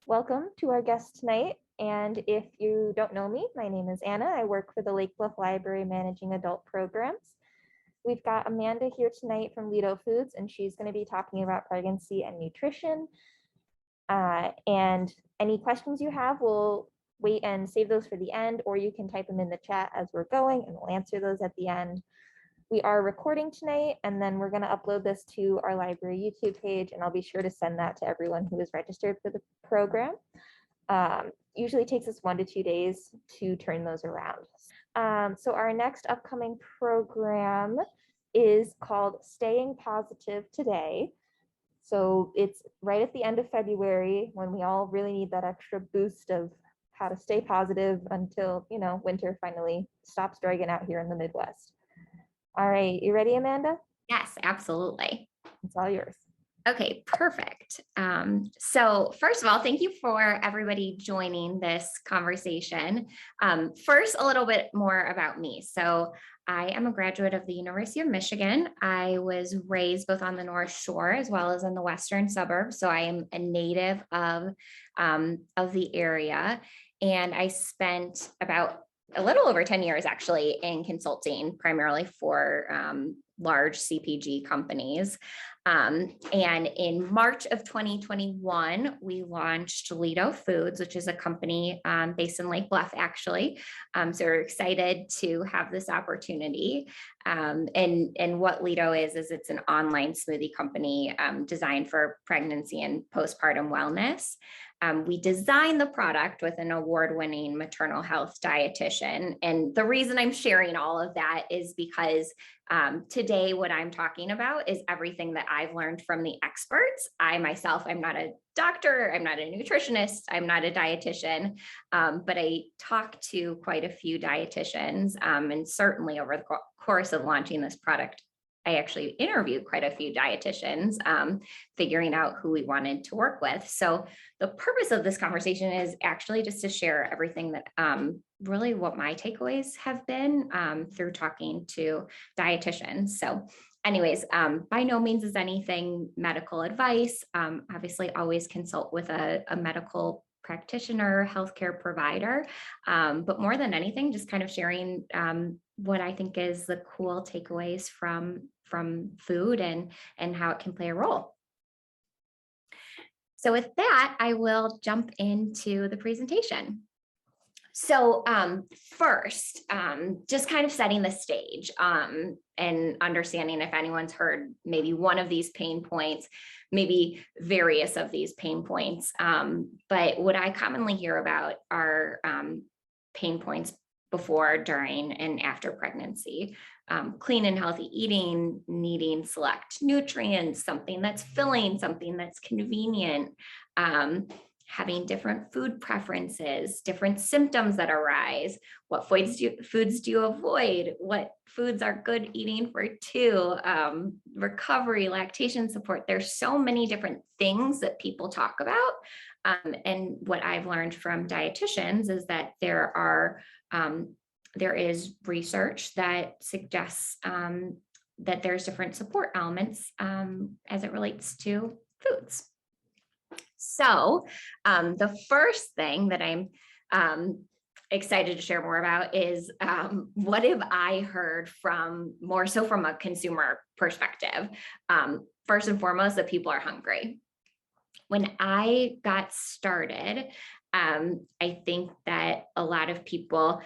Welcome to our guest tonight. And if you don't know me, my name is Anna. I work for the Lake Bluff Library managing adult programs. We've got Amanda here tonight from Lēto Foods, and she's going to be talking about pregnancy and nutrition. And any questions you have, we'll wait and save those for the end, or you can type them in the chat as we're going, and we'll answer those at the end. We are recording tonight, and then we're going to upload this to our library YouTube page, and I'll be sure to send that to everyone who is registered for the program. Usually takes us 1 to 2 days to turn those around. So our next upcoming program is called Staying Positive Today. So it's right at the end of February when we all really need that extra boost of how to stay positive until, winter finally stops dragging out here in the Midwest. All right, you ready, Amanda? Yes, absolutely. It's all yours. Okay, perfect. So first of all, thank you for everybody joining this conversation. First, a little bit more about me. So I am a graduate of the University of Michigan. I was raised both on the North Shore as well as in the western suburbs. So I am a native of the area. And I spent about a little over 10 years actually in consulting, primarily for large CPG companies. And in March of 2021, we launched Lēto Foods, which is a company based in Lake Bluff, actually. So we're excited to have this opportunity. And what Lēto is it's an online smoothie company designed for pregnancy and postpartum wellness. We designed the product with an award-winning maternal health dietitian. And the reason I'm sharing all of that is because today, what I'm talking about is everything that I've learned from the experts. I myself, I'm not a doctor, I'm not a nutritionist, I'm not a dietitian, but I talked to quite a few dietitians, and certainly over the course of launching this product, I actually interviewed quite a few dietitians, figuring out who we wanted to work with. So the purpose of this conversation is actually just to share everything that really what my takeaways have been through talking to dietitians. So anyways, by no means is anything medical advice. Obviously, always consult with a medical practitioner, healthcare provider, but more than anything, just kind of sharing what I think is the cool takeaways from food and how it can play a role. So with that, I will jump into the presentation. So first, just kind of setting the stage and understanding if anyone's heard maybe one of these pain points, maybe various of these pain points. But what I commonly hear about are pain points before, during, and after pregnancy. Clean and healthy eating, needing select nutrients, something that's filling, something that's convenient, having different food preferences, different symptoms that arise, what foods do you avoid, what foods are good eating for two, recovery, lactation support. There's so many different things that people talk about. And what I've learned from dietitians is that there is research that suggests that there's different support elements as it relates to foods. So the first thing that I'm excited to share more about is what have I heard from more so from a consumer perspective. First and foremost, that people are hungry. When I got started, I think that a lot of people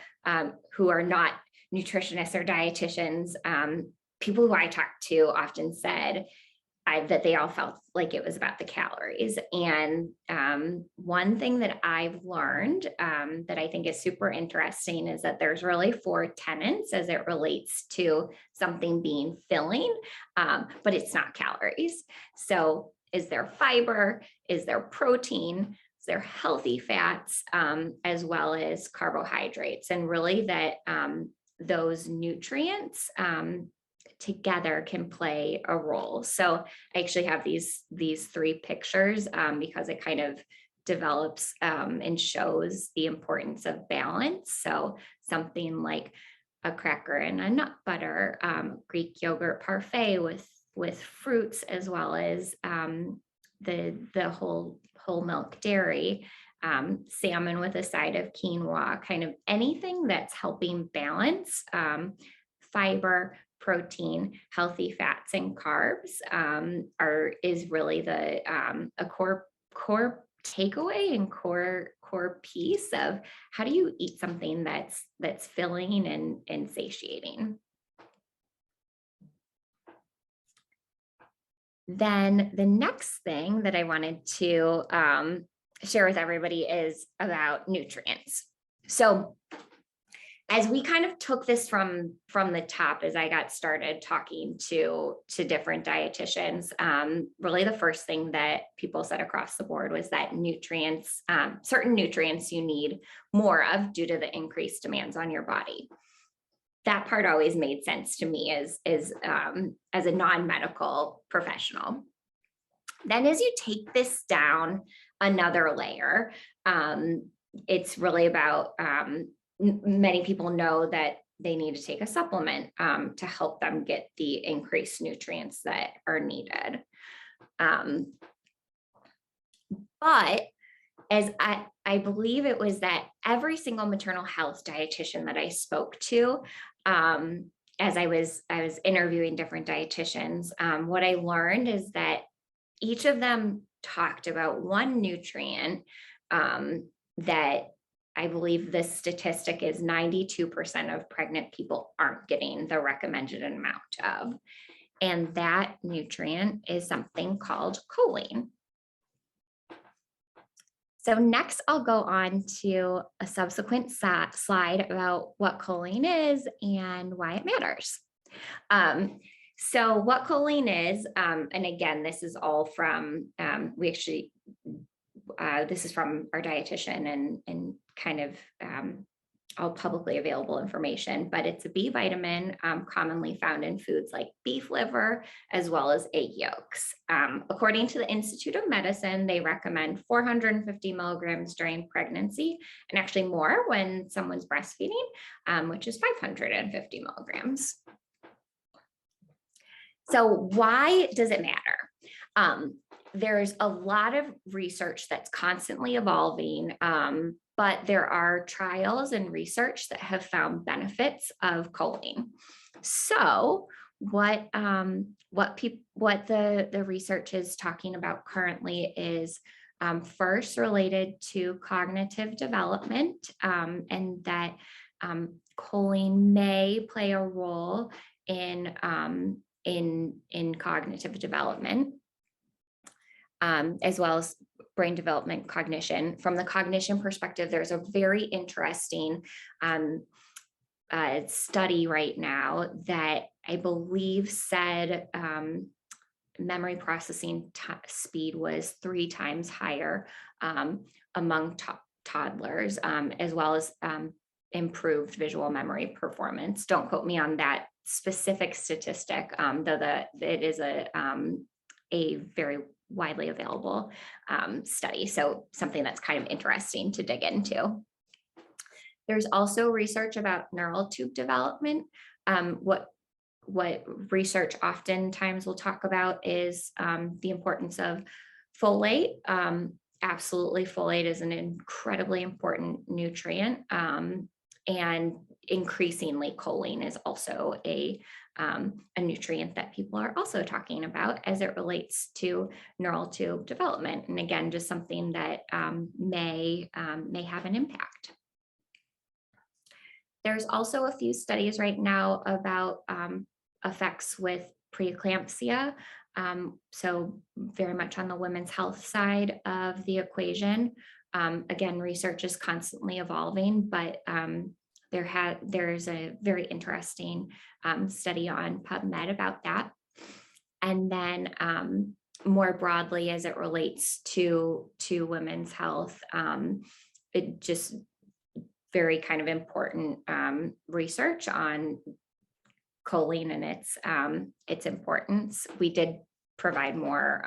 who are not nutritionists or dietitians, people who I talked to often said that they all felt like it was about the calories. And one thing that I've learned that I think is super interesting is that there's really 4 tenets as it relates to something being filling, but it's not calories. So is there fiber? Is there protein? Is there healthy fats, as well as carbohydrates? And really that those nutrients together can play a role. So I actually have these 3 pictures because it kind of develops and shows the importance of balance. So something like a cracker and a nut butter, Greek yogurt parfait with fruits as well as the whole milk dairy, salmon with a side of quinoa, kind of anything that's helping balance fiber, protein, healthy fats, and carbs is really a core takeaway and core piece of how do you eat something that's filling and satiating. Then the next thing that I wanted to share with everybody is about nutrients. So as we kind of took this from the top, as I got started talking to different dietitians, really the first thing that people said across the board was that nutrients, certain nutrients you need more of due to the increased demands on your body. That part always made sense to me as a non-medical professional. Then as you take this down another layer, it's really about, many people know that they need to take a supplement to help them get the increased nutrients that are needed. But as I believe it was that every single maternal health dietitian that I spoke to, as I was interviewing different dietitians, what I learned is that each of them talked about one nutrient that I believe this statistic is 92% of pregnant people aren't getting the recommended amount of. And that nutrient is something called choline. So next I'll go on to a subsequent slide about what choline is and why it matters. So what choline is, and again, this is all from, this is from our dietitian and kind of all publicly available information, but it's a B vitamin commonly found in foods like beef liver, as well as egg yolks. According to the Institute of Medicine, they recommend 450 milligrams during pregnancy, and actually more when someone's breastfeeding, which is 550 milligrams. So why does it matter? There's a lot of research that's constantly evolving, but there are trials and research that have found benefits of choline. So what the research is talking about currently is first related to cognitive development, and that choline may play a role in cognitive development, as well as brain development, cognition. From the cognition perspective, there's a very interesting study right now that I believe said memory processing speed was 3 times higher among toddlers, as well as improved visual memory performance. Don't quote me on that specific statistic, though it is a very widely available study. So something that's kind of interesting to dig into. There's also research about neural tube development. What research oftentimes will talk about is the importance of folate. Absolutely, folate is an incredibly important nutrient. And increasingly, choline is also a nutrient that people are also talking about as it relates to neural tube development. And again, just something that may have an impact. There's also a few studies right now about effects with preeclampsia. So very much on the women's health side of the equation. Again, research is constantly evolving, but there's a very interesting study on PubMed about that. And then more broadly, as it relates to women's health, it just very kind of important research on choline and its importance. We did provide more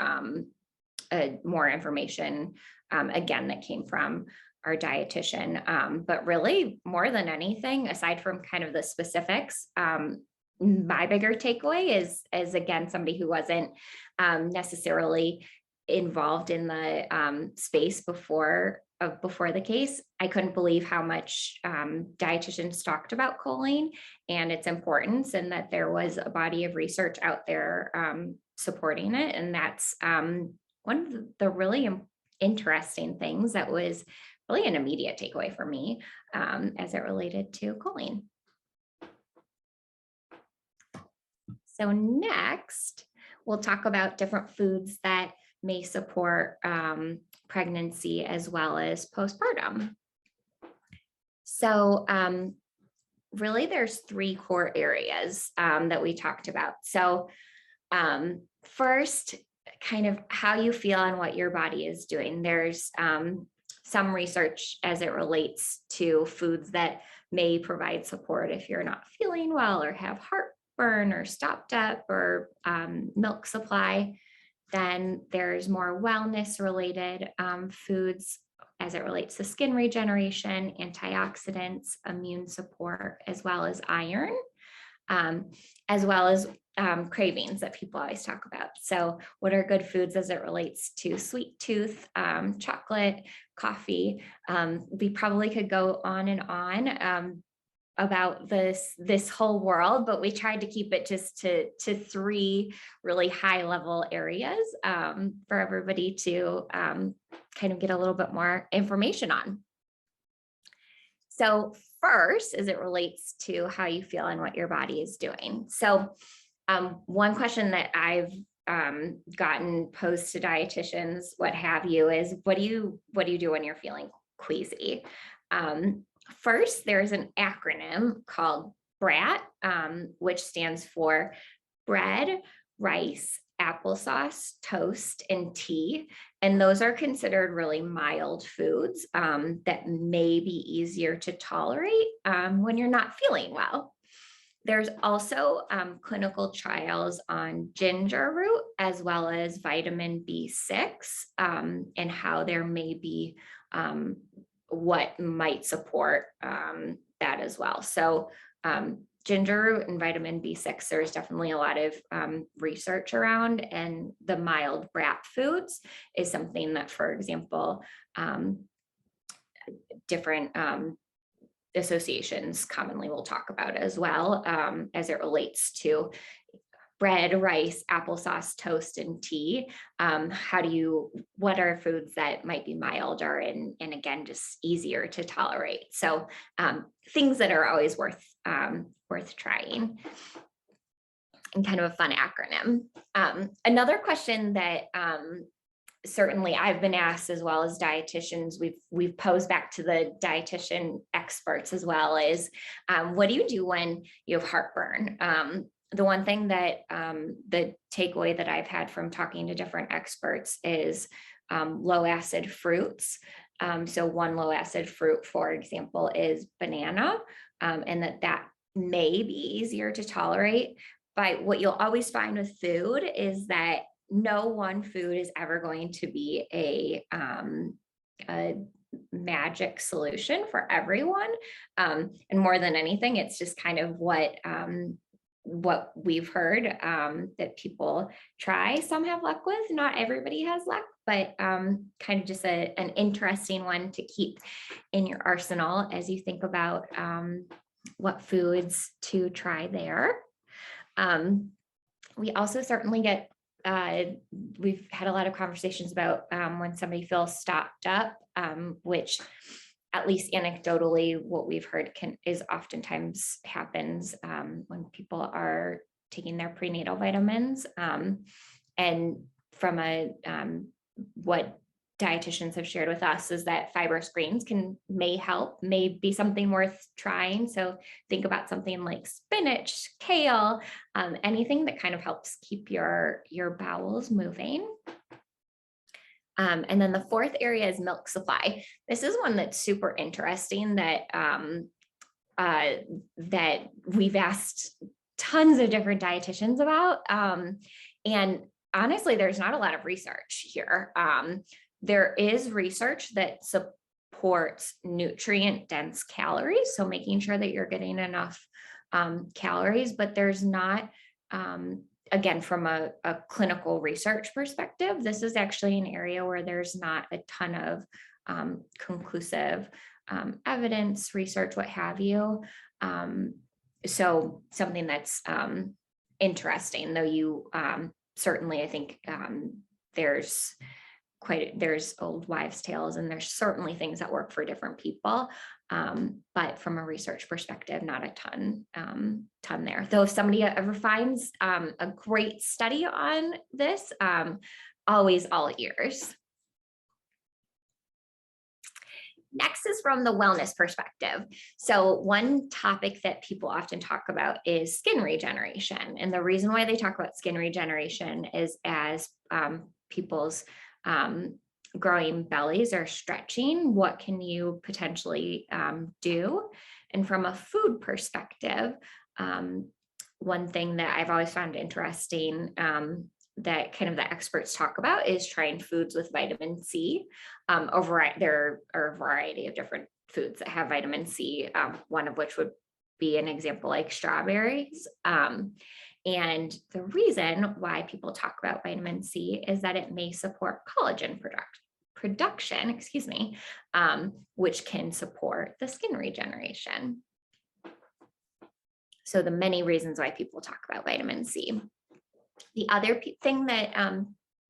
information, again, that came from our dietitian, but really more than anything, aside from kind of the specifics, my bigger takeaway is again, somebody who wasn't necessarily involved in the space before the case, I couldn't believe how much dietitians talked about choline and its importance, and that there was a body of research out there supporting it. And that's one of the really interesting things that was really an immediate takeaway for me as it related to choline. So next, we'll talk about different foods that may support pregnancy as well as postpartum. So really there's 3 core areas that we talked about. So first, kind of how you feel and what your body is doing. There's some research as it relates to foods that may provide support if you're not feeling well or have heartburn or stopped up or milk supply. Then there's more wellness related foods as it relates to skin regeneration, antioxidants, immune support, as well as iron, as well as cravings that people always talk about. So what are good foods as it relates to sweet tooth, chocolate, coffee? We probably could go on and on about this whole world, but we tried to keep it just to 3 really high level areas for everybody to kind of get a little bit more information on. So first, as it relates to how you feel and what your body is doing. So one question that I've gotten posed to dietitians, what have you, is what do you do when you're feeling queasy? First, there's an acronym called BRAT, which stands for bread, rice, applesauce, toast, and tea. And those are considered really mild foods that may be easier to tolerate when you're not feeling well. There's also clinical trials on ginger root as well as vitamin B6 and how there may be what might support that as well. So ginger root and vitamin B6, there's definitely a lot of research around, and the mild BRAT foods is something that, for example, different associations commonly will talk about as well as it relates to bread, rice, applesauce, toast, and tea. What are foods that might be milder and again, just easier to tolerate? So things that are always worth trying, and kind of a fun acronym. Another question that certainly I've been asked, as well as dietitians, we've posed back to the dietitian experts as well, is what do you do when you have heartburn? The one thing that the takeaway that I've had from talking to different experts is low acid fruits. So one low acid fruit, for example, is banana, and that may be easier to tolerate. But what you'll always find with food is that no one food is ever going to be a magic solution for everyone. And more than anything, it's just kind of what we've heard that people try. Some have luck with, not everybody has luck, but kind of just an interesting one to keep in your arsenal as you think about what foods to try there. We also certainly get, we've had a lot of conversations about when somebody feels stopped up, which at least anecdotally, what we've heard is oftentimes happens when people are taking their prenatal vitamins. And from what dietitians have shared with us is that fibrous greens may be something worth trying. So think about something like spinach, kale, anything that kind of helps keep your bowels moving. And then the 4th area is milk supply. This is one that's super interesting that that we've asked tons of different dietitians about. And honestly, there's not a lot of research here. There is research that supports nutrient-dense calories, so making sure that you're getting enough calories, but there's not again, from a clinical research perspective, this is actually an area where there's not a ton of conclusive evidence, research, what have you. So something that's interesting, though you certainly, I think there's old wives' tales, and there's certainly things that work for different people. But from a research perspective, not a ton there. Though if somebody ever finds a great study on this, always all ears. Next is from the wellness perspective. So one topic that people often talk about is skin regeneration. And the reason why they talk about skin regeneration is as people's growing bellies are stretching, what can you potentially do? And from a food perspective, one thing that I've always found interesting that kind of the experts talk about is trying foods with vitamin C. There are a variety of different foods that have vitamin C, one of which would be an example like strawberries. And the reason why people talk about vitamin C is that it may support collagen production, which can support the skin regeneration. So the many reasons why people talk about vitamin C. The other thing that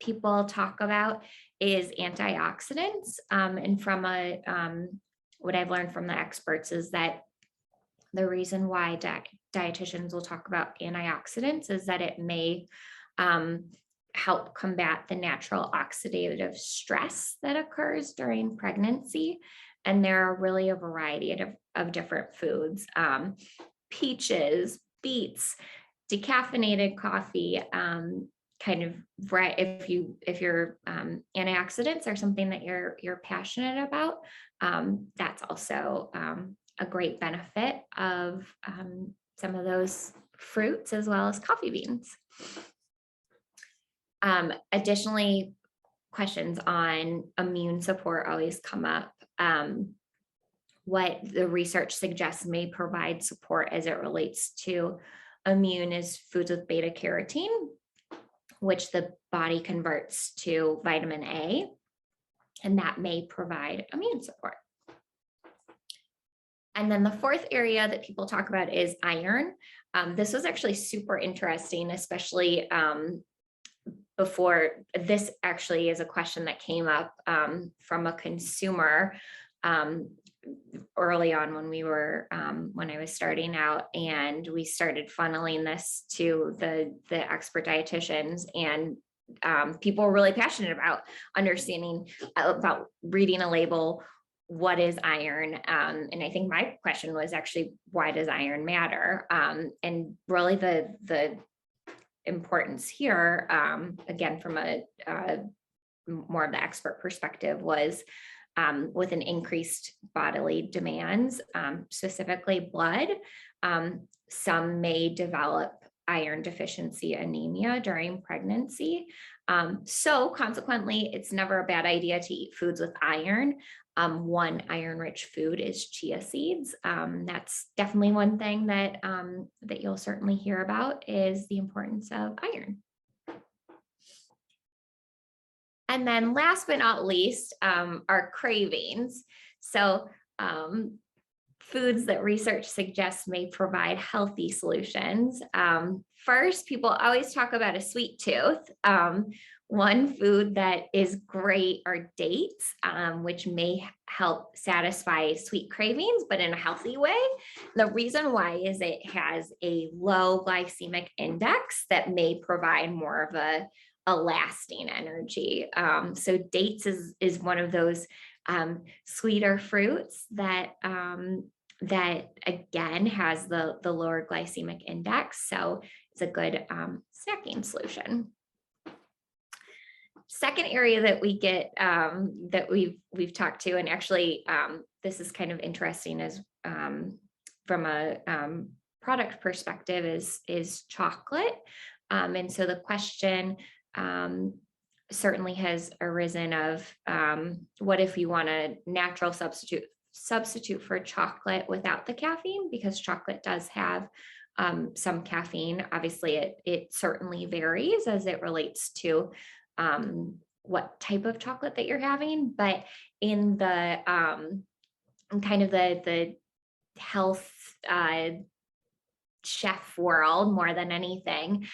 people talk about is antioxidants. And from what I've learned from the experts is that the reason why dietitians will talk about antioxidants is that it may help combat the natural oxidative stress that occurs during pregnancy. And there are really a variety of different foods, peaches, beets, decaffeinated coffee, if your antioxidants are something that you're passionate about, that's also a great benefit of some of those fruits as well as coffee beans. Additionally, questions on immune support always come up. What the research suggests may provide support as it relates to immune is foods with beta carotene, which the body converts to vitamin A, and that may provide immune support. And then the fourth area that people talk about is iron. This was actually super interesting, especially before this actually is a question that came up from a consumer early on when I was starting out, and we started funneling this to the expert dietitians, and people were really passionate about understanding about reading a label, what is iron? And I think my question was actually, why does iron matter? And really the importance here, again, from a more of the expert perspective, was with an increased bodily demands, specifically blood, some may develop iron deficiency anemia during pregnancy. So consequently, it's never a bad idea to eat foods with iron. One iron-rich food is chia seeds. That's definitely one thing that you'll certainly hear about, is the importance of iron. And then last but not least, are cravings. So foods that research suggests may provide healthy solutions. First, people always talk about a sweet tooth. One food that is great are dates, which may help satisfy sweet cravings, but in a healthy way. The reason why is it has a low glycemic index that may provide more of a lasting energy. So dates is one of those sweeter fruits that again has the lower glycemic index. So it's a good snacking solution. Second area that we get that we've talked to, and actually this is kind of interesting as from a product perspective, is chocolate. And so the question certainly has arisen of what if you want a natural substitute for chocolate without the caffeine, because chocolate does have some caffeine. Obviously, it certainly varies as it relates to what type of chocolate that you're having, but in the kind of the health chef world more than anything,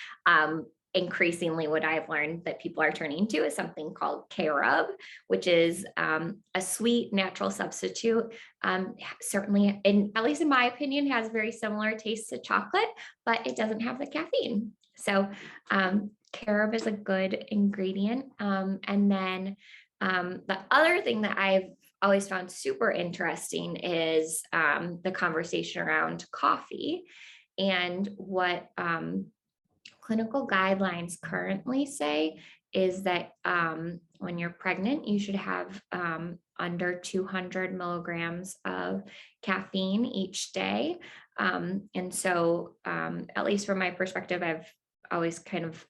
increasingly what I've learned that people are turning to is something called carob, which is a sweet natural substitute. Certainly, at least in my opinion, has very similar tastes to chocolate, but it doesn't have the caffeine. So carob is a good ingredient. And then the other thing that I've always found super interesting is the conversation around coffee, and what clinical guidelines currently say is that when you're pregnant, you should have under 200 milligrams of caffeine each day. And so, at least from my perspective, I've always kind of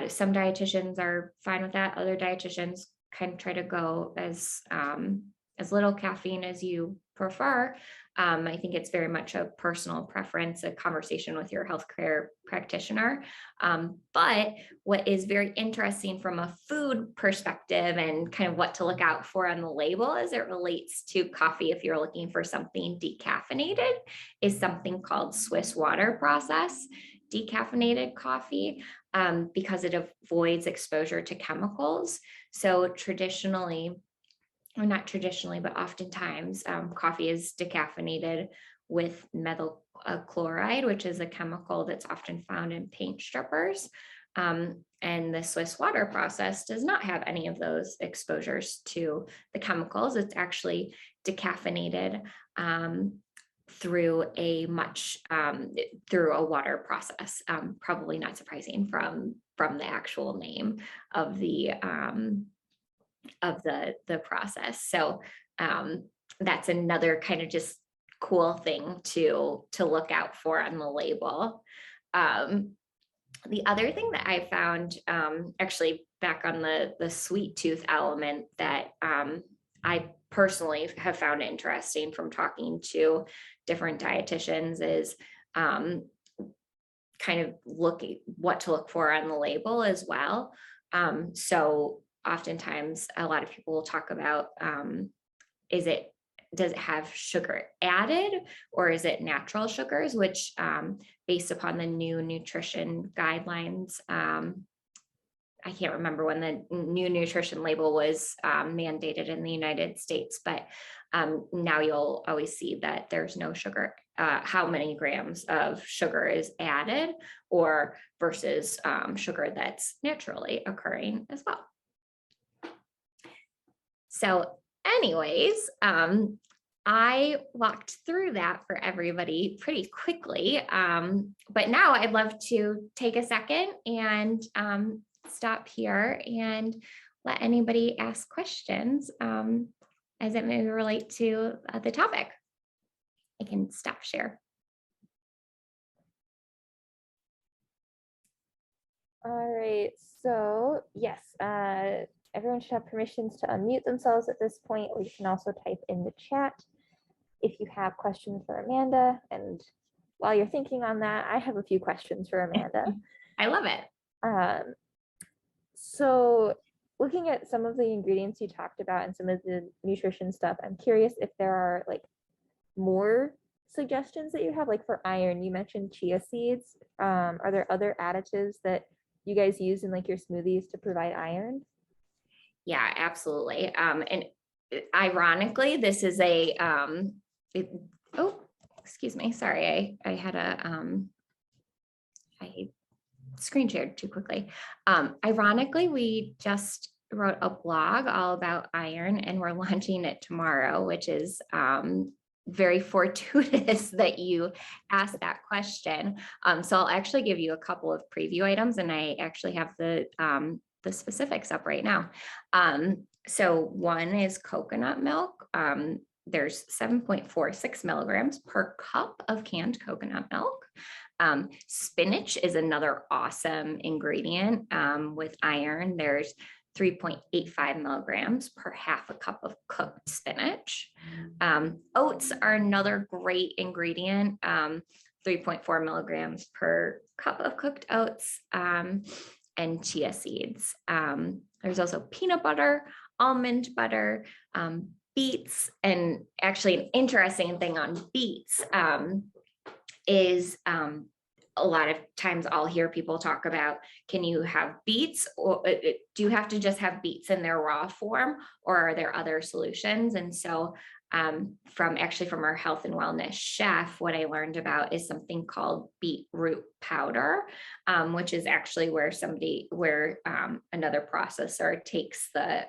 some dietitians are fine with that. Other dietitians kind of try to go as little caffeine as you prefer. I think it's very much a personal preference, a conversation with your healthcare practitioner. But what is very interesting from a food perspective and kind of what to look out for on the label as it relates to coffee, if you're looking for something decaffeinated, is something called Swiss water process decaffeinated coffee, because it avoids exposure to chemicals. So traditionally, or not traditionally, but oftentimes coffee is decaffeinated with methyl chloride, which is a chemical that's often found in paint strippers. And the Swiss water process does not have any of those exposures to the chemicals. It's actually decaffeinated through a water process. Probably not surprising from the actual name of the process. So that's another kind of just cool thing to look out for on the label. The other thing that I found, actually back on the sweet tooth element, that I personally have found interesting from talking to different dietitians is kind of looking what to look for on the label as well. So oftentimes a lot of people will talk about, does it have sugar added or is it natural sugars, which based upon the new nutrition guidelines, I can't remember when the new nutrition label was mandated in the United States, but now you'll always see that there's no sugar, how many grams of sugar is added or versus sugar that's naturally occurring as well. So anyways, I walked through that for everybody pretty quickly, but now I'd love to take a second and stop here and let anybody ask questions as it may relate to the topic. I can stop share. All right, so yes, everyone should have permissions to unmute themselves at this point, or you can also type in the chat if you have questions for Amanda. And while you're thinking on that, I have a few questions for Amanda. I love it. So looking at some of the ingredients you talked about and some of the nutrition stuff, I'm curious if there are like more suggestions that you have, like for iron. You mentioned chia seeds. Are there other additives that you guys use in like your smoothies to provide iron? Yeah, absolutely. And ironically, this is a, oh, excuse me. Sorry. I had I screen shared too quickly. Ironically, we just wrote a blog all about iron and we're launching it tomorrow, which is very fortuitous that you asked that question. So I'll actually give you a couple of preview items, and I actually have the specifics up right now. So one is coconut milk. There's 7.46 milligrams per cup of canned coconut milk. Spinach is another awesome ingredient with iron. There's 3.85 milligrams per half a cup of cooked spinach. Oats are another great ingredient. 3.4 milligrams per cup of cooked oats, and chia seeds. There's also peanut butter, almond butter, beets, and actually an interesting thing on beets is a lot of times I'll hear people talk about, can you have beets, or do you have to just have beets in their raw form, or are there other solutions? And so from our health and wellness chef, what I learned about is something called beetroot powder, which is actually where another processor takes the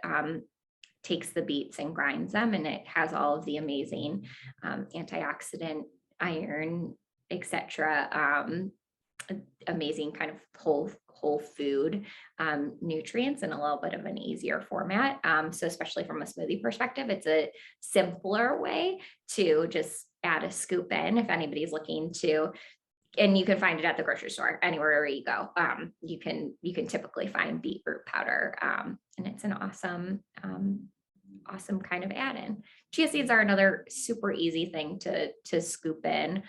beets and grinds them, and it has all of the amazing antioxidant, iron, etc., amazing kind of whole food nutrients in a little bit of an easier format. So especially from a smoothie perspective, it's a simpler way to just add a scoop in if anybody's looking to, and you can find it at the grocery store, anywhere you go. You can typically find beetroot powder, and it's an awesome kind of add-in. Chia seeds are another super easy thing to scoop in,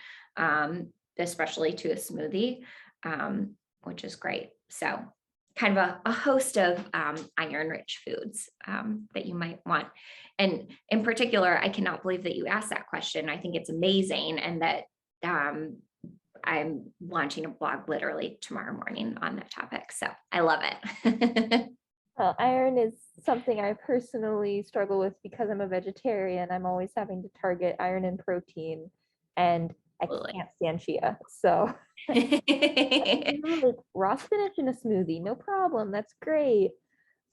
especially to a smoothie, which is great. So kind of a host of iron-rich foods that you might want. And in particular, I cannot believe that you asked that question. I think it's amazing, and that I'm launching a blog literally tomorrow morning on that topic. So I love it. Well, iron is something I personally struggle with because I'm a vegetarian. I'm always having to target iron and protein, and I can't stand chia. So like raw spinach in a smoothie, no problem. That's great.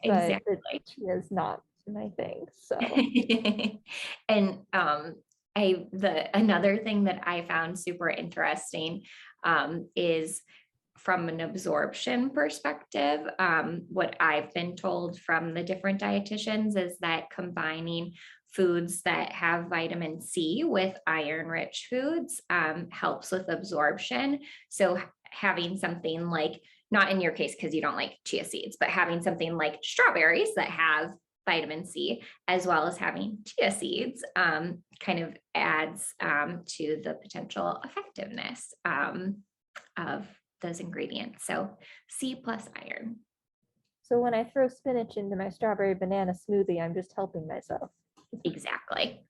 But exactly. Chia is not my thing. So and another thing that I found super interesting is from an absorption perspective. What I've been told from the different dietitians is that combining foods that have vitamin C with iron-rich foods helps with absorption. So having something like, not in your case because you don't like chia seeds, but having something like strawberries that have vitamin C, as well as having chia seeds, kind of adds to the potential effectiveness of those ingredients. So C plus iron. So when I throw spinach into my strawberry banana smoothie, I'm just helping myself. Exactly.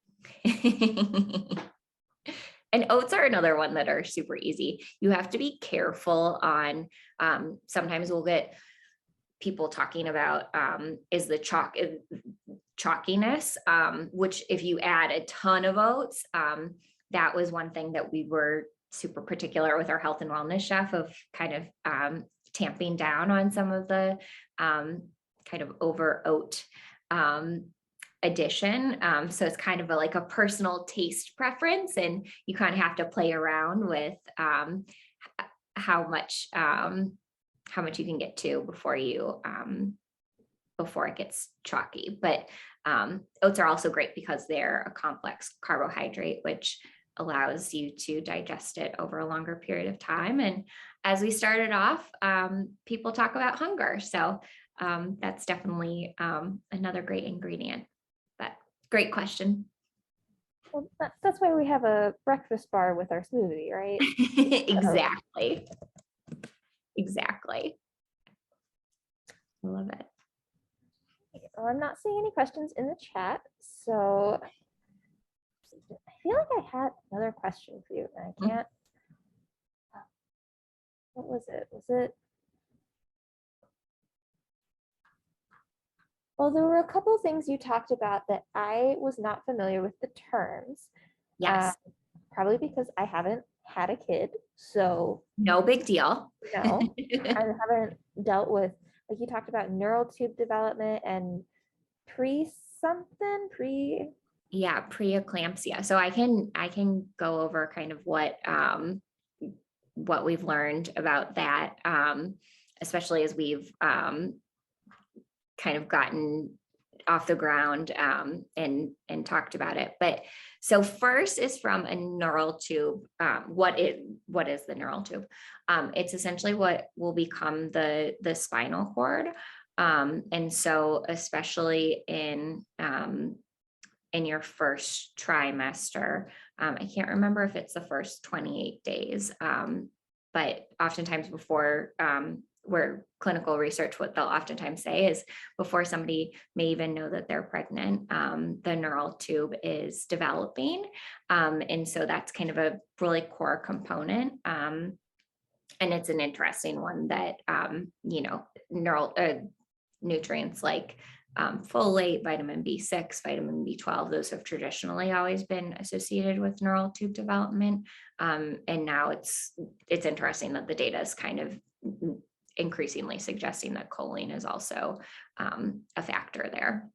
And oats are another one that are super easy. You have to be careful on, sometimes we'll get people talking about is the chalkiness, which if you add a ton of oats, that was one thing that we were super particular with our health and wellness chef of kind of tamping down on some of the kind of over oat addition. So it's kind of like a personal taste preference, and you kind of have to play around with how much you can get to before it gets chalky. But oats are also great because they're a complex carbohydrate, which allows you to digest it over a longer period of time. And as we started off, people talk about hunger. So that's definitely another great ingredient. But great question. Well, that's why we have a breakfast bar with our smoothie, right? Exactly. Exactly. I love it. Well, I'm not seeing any questions in the chat, so I feel like I had another question for you, and I can't. What was it? Well, there were a couple of things you talked about that I was not familiar with the terms. Yes. Probably because I haven't had a kid, so no big deal. No, I haven't dealt with, like you talked about neural tube development and preeclampsia. So I can go over kind of what we've learned about that, especially as we've kind of gotten off the ground and talked about it. But so first is from a neural tube. What is the neural tube? It's essentially what will become the spinal cord. And so especially in in your first trimester. I can't remember if it's the first 28 days, but oftentimes before, where clinical research, what they'll oftentimes say is before somebody may even know that they're pregnant, the neural tube is developing. And so that's kind of a really core component. And it's an interesting one that, neural nutrients like folate, vitamin B6, vitamin B12, those have traditionally always been associated with neural tube development. And now it's interesting that the data is kind of increasingly suggesting that choline is also a factor there.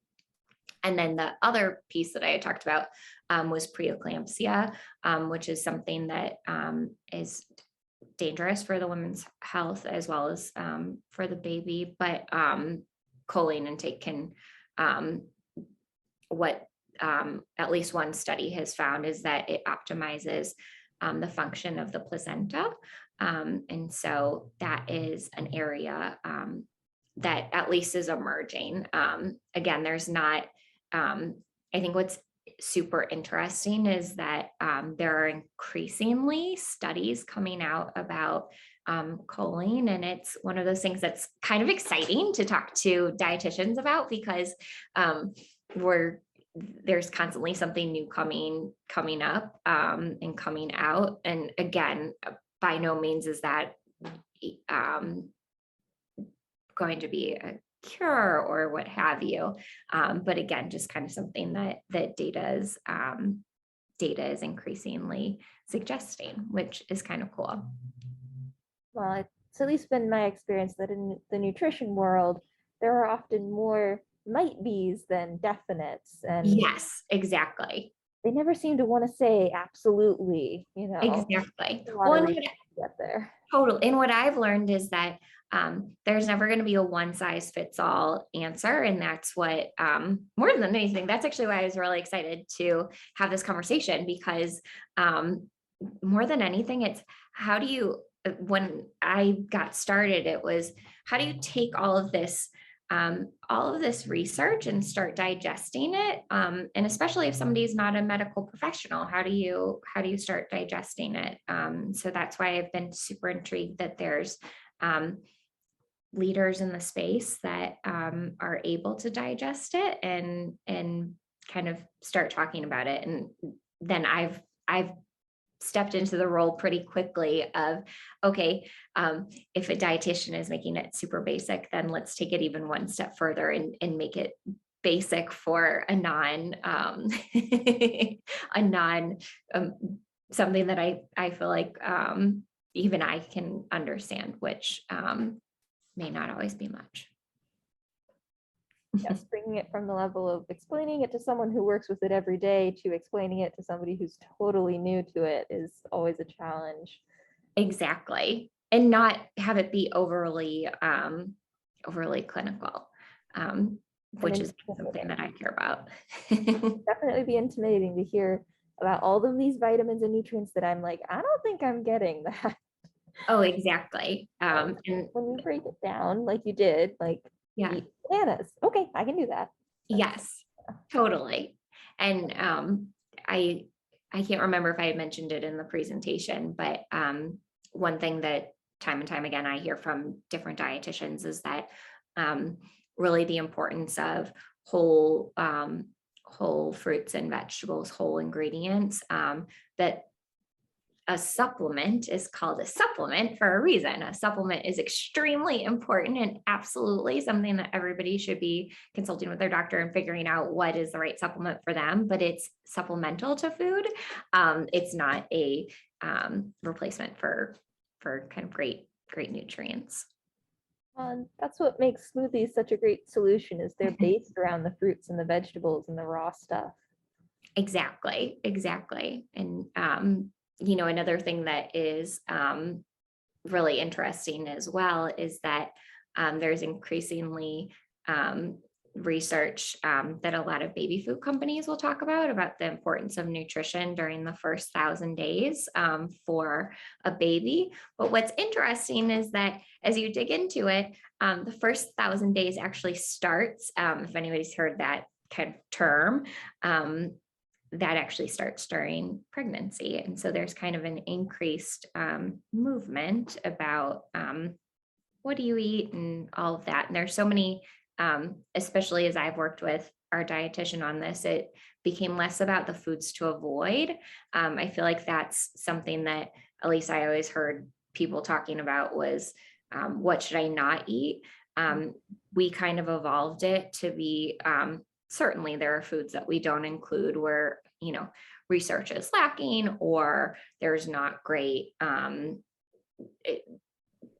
And then the other piece that I had talked about was preeclampsia, which is something that is dangerous for the woman's health as well as for the baby. But choline intake can, at least one study has found is that it optimizes the function of the placenta. And so that is an area that at least is emerging. Again, there's not, I think what's super interesting is that there are increasingly studies coming out about choline, and it's one of those things that's kind of exciting to talk to dietitians about because there's constantly something new coming up and coming out. And again, by no means is that going to be a cure or what have you. But again, just kind of something that data is increasingly suggesting, which is kind of cool. Well, it's at least been my experience that in the nutrition world, there are often more might be's than definites. And yes, exactly. They never seem to want to say absolutely, Exactly. Get there. Totally. And what I've learned is that there's never going to be a one size fits all answer. And that's what, more than anything, that's actually why I was really excited to have this conversation, because more than anything, it's how do you, when I got started, it was how do you take all of this research and start digesting it? And especially if somebody's not a medical professional, how do you start digesting it? So that's why I've been super intrigued that there's leaders in the space that are able to digest it and kind of start talking about it. And then I've stepped into the role pretty quickly of, okay, if a dietitian is making it super basic, then let's take it even one step further and make it basic for a non something that I feel like even I can understand, which may not always be much. Yes, bringing it from the level of explaining it to someone who works with it every day to explaining it to somebody who's totally new to it is always a challenge. Exactly. And not have it be overly clinical, which is something that I care about. Definitely be intimidating to hear about all of these vitamins and nutrients that I'm like, I don't think I'm getting that. Oh, exactly. And when you break it down, like you did, like, yeah, eat bananas. Okay, I can do that. Yes, totally. And I can't remember if I had mentioned it in the presentation, but one thing that time and time again I hear from different dietitians is that really the importance of whole fruits and vegetables, whole ingredients, that a supplement is called a supplement for a reason. A supplement is extremely important and absolutely something that everybody should be consulting with their doctor and figuring out what is the right supplement for them, but it's supplemental to food. It's not a replacement for kind of great nutrients. That's what makes smoothies such a great solution, is they're based around the fruits and the vegetables and the raw stuff. Exactly. And another thing that is really interesting as well is that there's increasingly research that a lot of baby food companies will talk about the importance of nutrition during the first 1,000 days for a baby. But what's interesting is that as you dig into it, the first 1,000 days actually starts, if anybody's heard that kind of term, that actually starts during pregnancy. And so there's kind of an increased movement about what do you eat and all of that. And there's so many, especially as I've worked with our dietitian on this, it became less about the foods to avoid. I feel like that's something that at least I always heard people talking about was what should I not eat? We kind of evolved it to be certainly there are foods that we don't include where, you know, research is lacking or there's not great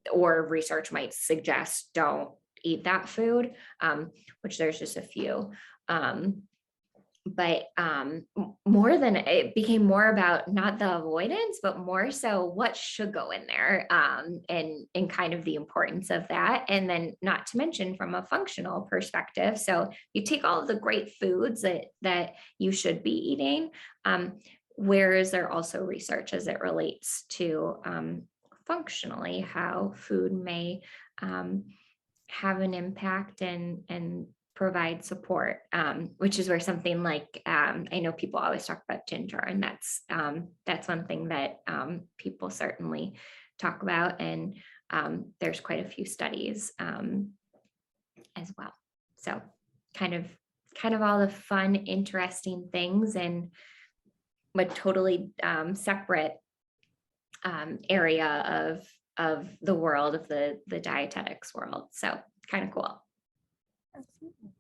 or research might suggest don't eat that food, which there's just a few. But more than it became more about not the avoidance, but more so what should go in there, and kind of the importance of that. And then not to mention from a functional perspective. So you take all of the great foods that you should be eating. Where is there also research as it relates to functionally how food may have an impact and provide support, which is where something like I know people always talk about ginger, and that's one thing that people certainly talk about, and there's quite a few studies as well. So kind of all the fun, interesting things, and a totally separate area of the world of the dietetics world. So kind of cool. Absolutely.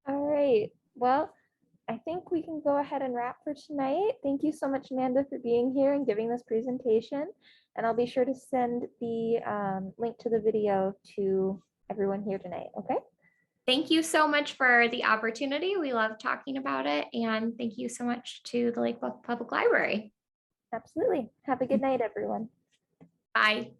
All right. Well, I think we can go ahead and wrap for tonight. Thank you so much, Amanda, for being here and giving this presentation. And I'll be sure to send the link to the video to everyone here tonight. Okay. Thank you so much for the opportunity. We love talking about it. And thank you so much to the Lake Bluff Public Library. Absolutely. Have a good night, everyone. Bye.